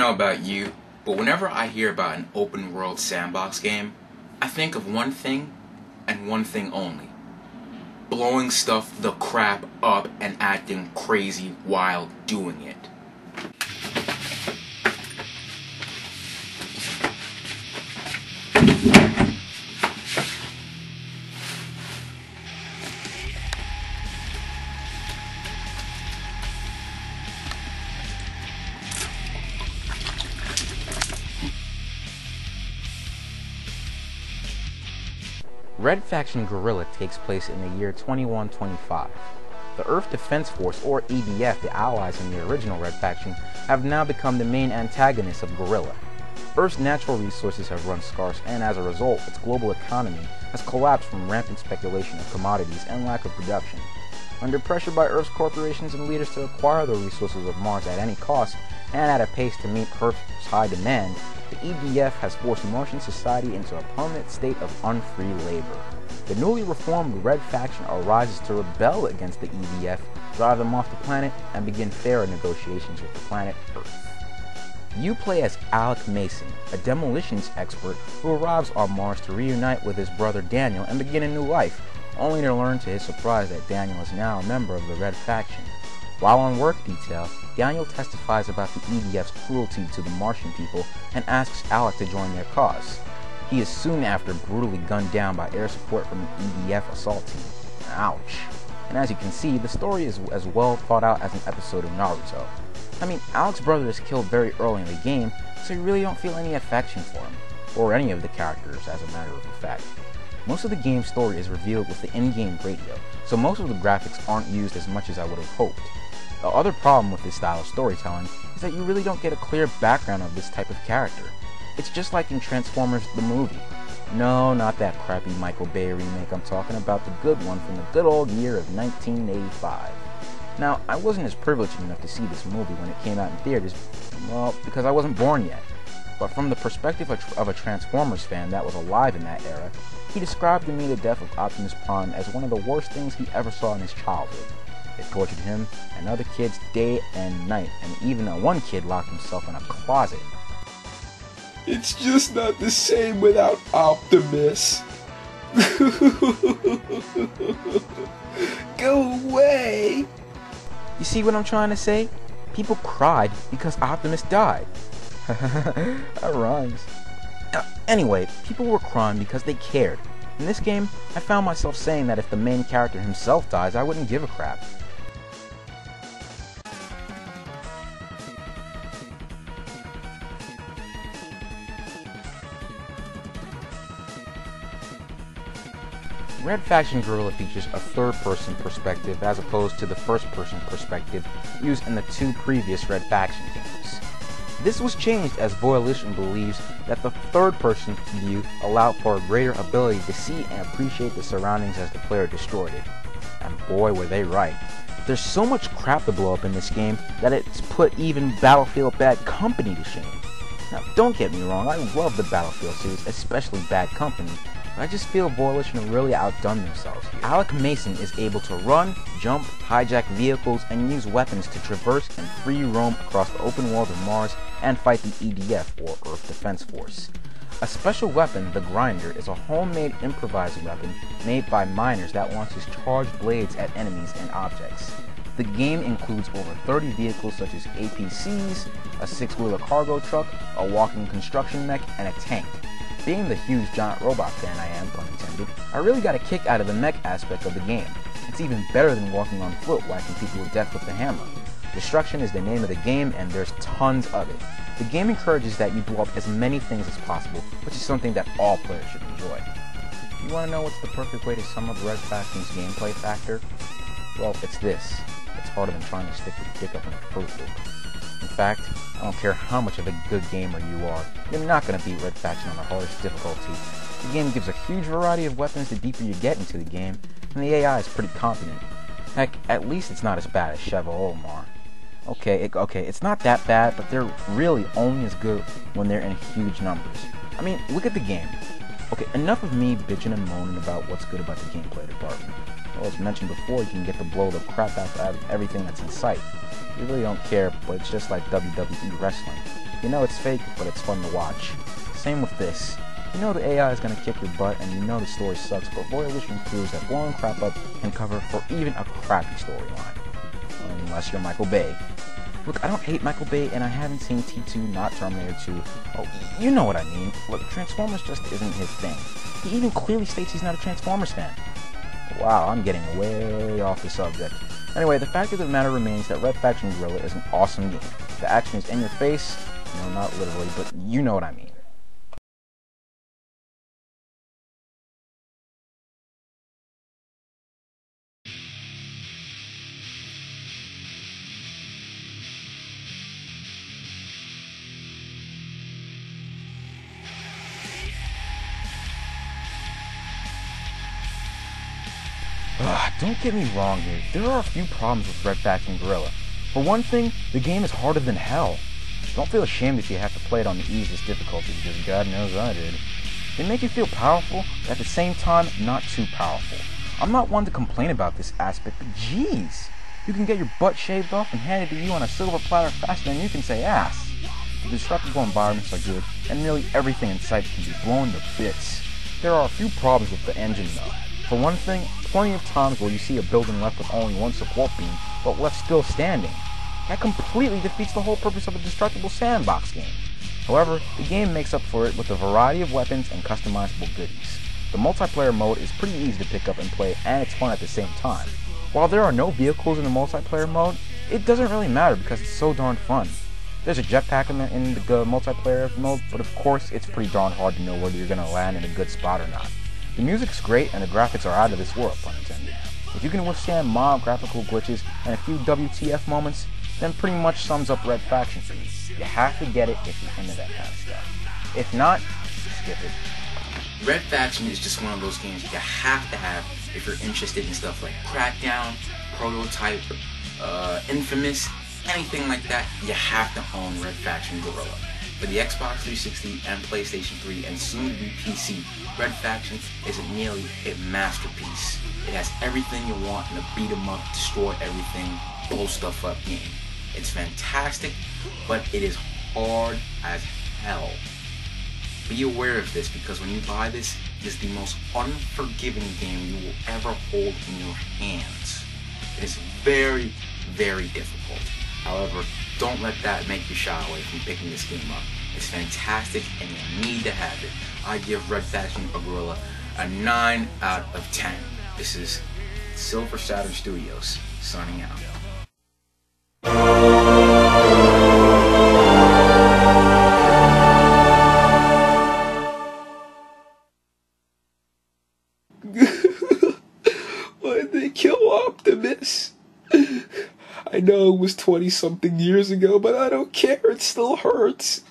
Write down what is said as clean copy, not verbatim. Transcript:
know about you, but whenever I hear about an open world sandbox game, I think of one thing and one thing only. Blowing stuff the crap up and acting crazy while doing it. Red Faction Guerilla takes place in the year 2125. The Earth Defense Force, or EDF, the allies in the original Red Faction, have now become the main antagonists of Guerilla. Earth's natural resources have run scarce, and as a result, its global economy has collapsed from rampant speculation of commodities and lack of production. Under pressure by Earth's corporations and leaders to acquire the resources of Mars at any cost, and at a pace to meet Earth's high demand, the EDF has forced Martian society into a permanent state of unfree labor. The newly reformed Red Faction arises to rebel against the EDF, drive them off the planet, and begin fairer negotiations with the planet Earth. You play as Alec Mason, a demolitions expert who arrives on Mars to reunite with his brother Daniel and begin a new life, only to learn to his surprise that Daniel is now a member of the Red Faction. While on work detail, Daniel testifies about the EDF's cruelty to the Martian people and asks Alec to join their cause. He is soon after brutally gunned down by air support from the EDF assault team. Ouch. And as you can see, the story is as well thought out as an episode of Naruto. I mean, Alec's brother is killed very early in the game, so you really don't feel any affection for him, or any of the characters as a matter of fact. Most of the game's story is revealed with the in-game radio, so most of the graphics aren't used as much as I would have hoped. The other problem with this style of storytelling is that you really don't get a clear background of this type of character. It's just like in Transformers the movie. No, not that crappy Michael Bay remake, I'm talking about the good one from the good old year of 1985. Now, I wasn't as privileged enough to see this movie when it came out in theaters, well, because I wasn't born yet. But from the perspective of a Transformers fan that was alive in that era, he described to me the death of Optimus Prime as one of the worst things he ever saw in his childhood. It tortured him and other kids day and night, and even one kid locked himself in a closet. It's just not the same without Optimus. Go away! You see what I'm trying to say? People cried because Optimus died. That rhymes. Anyway, people were crying because they cared. In this game, I found myself saying that if the main character himself dies, I wouldn't give a crap. Red Faction Guerilla features a third-person perspective as opposed to the first-person perspective used in the two previous Red Faction games. This was changed as Volition believes that the third-person view allowed for a greater ability to see and appreciate the surroundings as the player destroyed it. And boy, were they right. There's so much crap to blow up in this game that it's put even Battlefield Bad Company to shame. Now, don't get me wrong, I love the Battlefield series, especially Bad Company, but I just feel Volition have really outdone themselves here. Alec Mason is able to run, jump, hijack vehicles, and use weapons to traverse and free roam across the open world of Mars and fight the EDF, or Earth Defense Force. A special weapon, the Grinder, is a homemade improvised weapon made by miners that launches charged blades at enemies and objects. The game includes over 30 vehicles such as APCs, a 6-wheeler cargo truck, a walking construction mech, and a tank. Being the huge giant robot fan I am, pun intended, I really got a kick out of the mech aspect of the game. It's even better than walking on foot whacking people to death with the hammer. Destruction is the name of the game, and there's tons of it. The game encourages that you blow up as many things as possible, which is something that all players should enjoy. You want to know what's the perfect way to sum up Red Faction's gameplay factor? Well, it's this. It's harder than trying to stick your dick up in a Fruit Loop. In fact, I don't care how much of a good gamer you are, you're not going to beat Red Faction on the hardest difficulty. The game gives a huge variety of weapons the deeper you get into the game, and the AI is pretty competent. Heck, at least it's not as bad as Cheval Omar. Okay, it's not that bad, but they're really only as good when they're in huge numbers. I mean, look at the game. Okay, enough of me bitching and moaning about what's good about the gameplay department. Well, as mentioned before, you can get to blow the crap out of everything that's in sight. You really don't care, but it's just like WWE wrestling. You know it's fake, but it's fun to watch. Same with this. You know the AI is going to kick your butt, and you know the story sucks, but boy, I wish you proves that blowing crap up can cover for even a crappy storyline. Unless you're Michael Bay. Look, I don't hate Michael Bay, and I haven't seen T2, not Terminator 2. Oh, you know what I mean. Look, Transformers just isn't his thing. He even clearly states he's not a Transformers fan. Wow, I'm getting way off the subject. Anyway, the fact of the matter remains that Red Faction Guerilla is an awesome game. The action is in your face, no, not literally, but you know what I mean. Don't get me wrong here, there are a few problems with Red Faction Guerilla. For one thing, the game is harder than hell. Don't feel ashamed if you have to play it on the easiest difficulty, because God knows I did. They make you feel powerful, but at the same time, not too powerful. I'm not one to complain about this aspect, but jeez! You can get your butt shaved off and handed to you on a silver platter faster than you can say ass. The destructible environments are good, and nearly everything in sight can be blown to bits. There are a few problems with the engine though. For one thing, plenty of times where you see a building left with only one support beam, but left still standing. That completely defeats the whole purpose of a destructible sandbox game. However, the game makes up for it with a variety of weapons and customizable goodies. The multiplayer mode is pretty easy to pick up and play, and it's fun at the same time. While there are no vehicles in the multiplayer mode, it doesn't really matter because it's so darn fun. There's a jetpack in the multiplayer mode, but of course it's pretty darn hard to know whether you're going to land in a good spot or not. The music's great and the graphics are out of this world, pun intended. If you can withstand mild graphical glitches and a few WTF moments, then pretty much sums up Red Faction for you. You have to get it if you're into that kind of stuff. If not, skip it. Red Faction is just one of those games you have to have if you're interested in stuff like Crackdown, Prototype, Infamous, anything like that. You have to own Red Faction Guerilla. For the Xbox 360 and PlayStation 3 and soon to be PC, Red Faction is nearly a masterpiece. It has everything you want in a beat 'em up, destroy everything, blow stuff up game. It's fantastic, but it is hard as hell. Be aware of this because when you buy this, it is the most unforgiving game you will ever hold in your hands. It is very, very difficult. However, don't let that make you shy away from picking this game up. It's fantastic and you need to have it. I give Red Faction Guerilla a 9 out of 10. This is Silver Saturn Studios signing out. Why'd they kill Optimus? I know it was 20-something years ago, but I don't care, it still hurts.